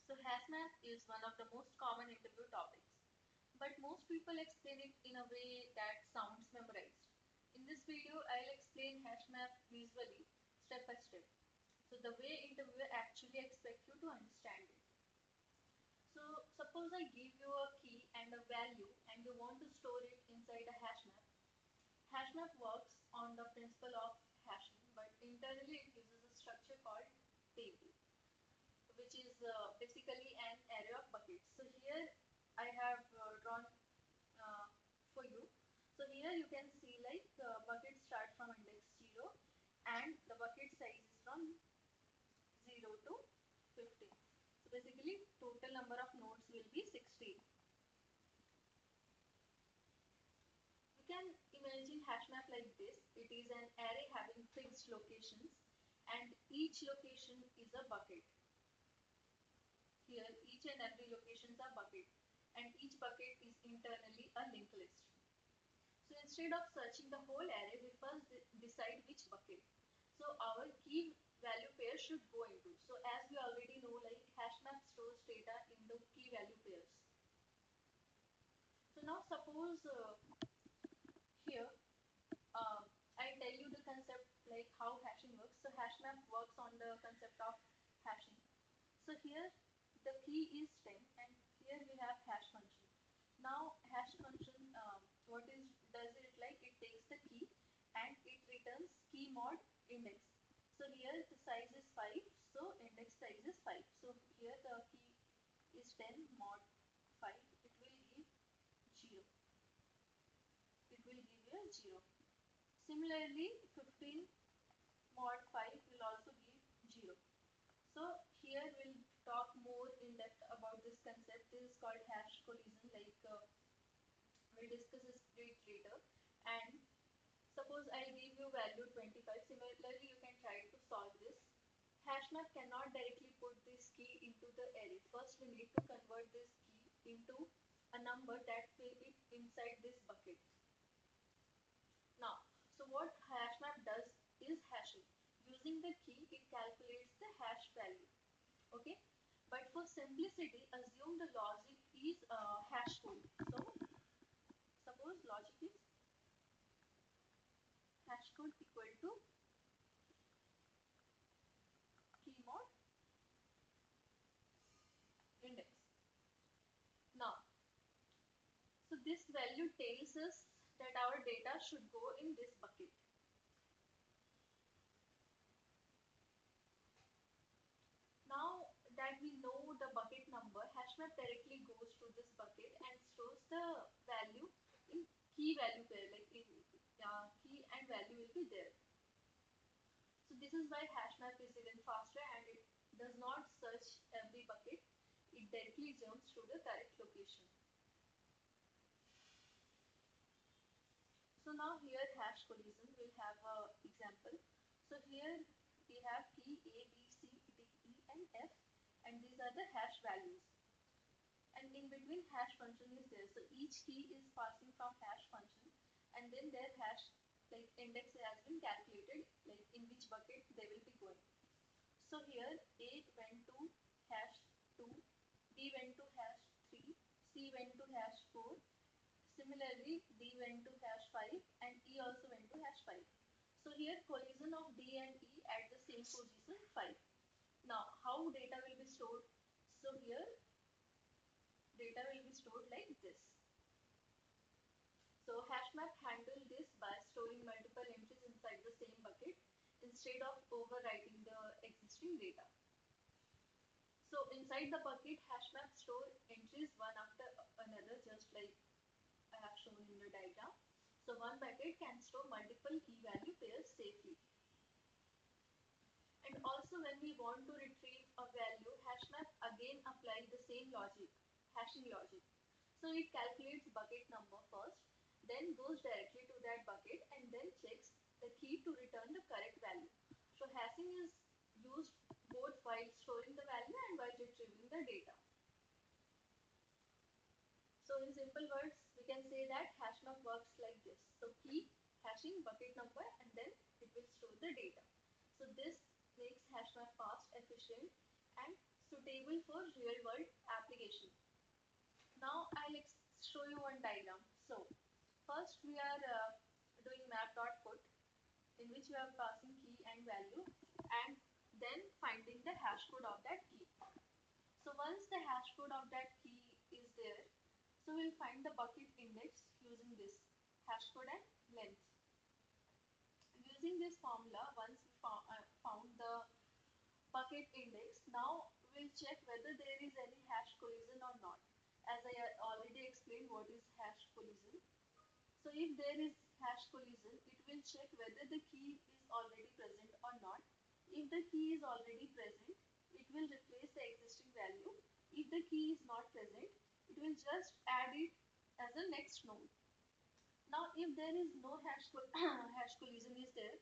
So Hashmap is one of the most common interview topics, but most people explain it in a way that sounds memorized. In this video, I'll explain Hashmap visually, step by step. So the way interviewer actually expect you to understand it. So suppose I give you a key and a value and you want to store it inside a Hashmap. Hashmap works on the principle of hashing, but internally it uses a structure called table, which is basically an array of buckets. So here I have drawn uh, for you. So here you can see like buckets start from index 0 and the bucket size is from 0 to 15. So basically total number of nodes will be 16. You can imagine hashmap like this. It is an array having fixed locations and each location is a bucket. Here, each and every locations are bucket and each bucket is internally a linked list. So instead of searching the whole array, we first decide which bucket. So our key value pair should go into. So as we already know, like hashmap stores data into key value pairs. So now suppose here I tell you the concept like how hashing works. So hashmap works on the concept of hashing. So here the key is 10 and here we have hash function. Now hash function what is does it like it takes the key and it returns key mod index. So here the size is 5, so index size is 5. So here the key is 10 mod 5, it will give 0. It will give you a 0. Similarly 15 mod 5 will also give 0. So here we'll talk more in depth about this concept. This is called hash collision, like we'll discuss this later. And suppose I give you value 25. Similarly, you can try to solve this. Hashmap cannot directly put this key into the array. First, we need to convert this key into a number that will be inside this bucket. Now, so what hashmap does is hashing. Using the key, it calculates the hash value. Okay, but for simplicity, assume the logic is hash code. So suppose logic is hash code equal to key mod index. Now, so this value tells us that our data should go in this bucket. Now that we know the bucket number, hashmap directly goes to this bucket and stores the value in key value pair, like in key and value will be there. So this is why hashmap is even faster and it does not search every bucket. It directly jumps to the correct location. So now here hash collision will have a example. So here we have key A, B, C, D, E and F and these are the hash values. And in between hash function is there. So each key is passing from hash function and then their hash like index has been calculated like in which bucket they will be going. So here A went to hash 2, B went to hash 3, C went to hash 4. Similarly, D went to hash 5 and E also went to hash 5. So here collision of D and E at the same position 5. Now how data will be stored? So here data will be stored like this. So hashmap handle this by storing multiple entries inside the same bucket instead of overwriting the existing data. So inside the bucket, hashmap store entries one after another, just like I have shown in the diagram. So one bucket can store multiple key value pairs safely. And also when we want to retrieve a value, hashmap again applies the same logic, hashing logic. So it calculates bucket number first, then goes directly to that bucket and then checks the key to return the correct value. So hashing is used both while storing the value and while retrieving the data. So in simple words, we can say that hashmap works like this. So key, hashing, bucket number, and then it will store the data. So this makes hashmap fast, efficient, and suitable for real world application. Now I'll show you one diagram. So first we are doing map.put, in which we are passing key and value, and then finding the hash code of that key. So once the hash code of that key is there, so we'll find the bucket index using this hash code and length. Using this formula, once we found the bucket index, now we'll check whether there is any hash collision or not. As I already explained what is hash collision. So if there is hash collision, it will check whether the key is already present or not. If the key is already present, it will replace the existing value. If the key is not present, it will just add it as a next node. Now if there is no hash collision is there,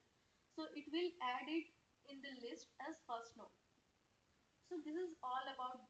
so it will add it in the list as first node. So this is all about